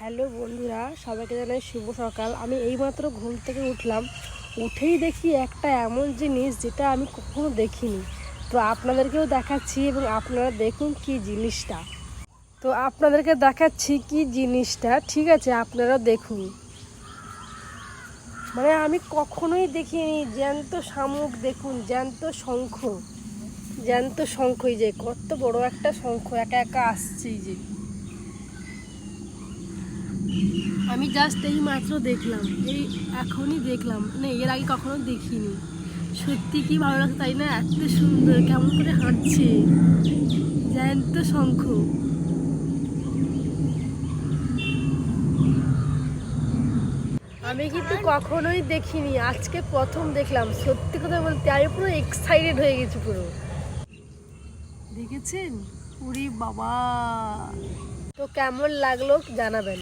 Hello বন্ধুরা, সবাইকে জানাই শুভ সকাল। আমি এইমাত্র ঘুম থেকে উঠলাম, উঠেই দেখি একটা এমন জিনিস যেটা আমি কখনো দেখিনি। তো আপনাদেরকেও দেখাচ্ছি এবং আপনারা দেখুন কি জিনিসটা। তো আপনাদেরকে দেখাচ্ছি কি জিনিসটা, ঠিক আছে? আপনারা দেখুন। মানে আমি কখনোই দেখিনি জ্যান্ত শামুক। দেখুন, জ্যান্ত শঙ্খ, জ্যান্ত শঙ্খ। এই যে কত বড় একটা শঙ্খ একা একা আসছে। এই যে আমি জাস্ট এই মাত্র দেখলাম, এই এখনই দেখলাম, মানে এর আগে কখনো দেখিনি। সত্যি কি ভালো লাগছে তাই না? এত সুন্দর, কেমন করে হাঁটছে, জ্যান্ত শঙ্খ। আমি কিন্তু কখনোই দেখিনি, আজকে প্রথম দেখলাম। সত্যি কথা বলতে আমি পুরো এক্সাইটেড হয়ে গেছি পুরো। দেখেছেন? ওরে বাবা! তো কেমন লাগলো জানাবেন।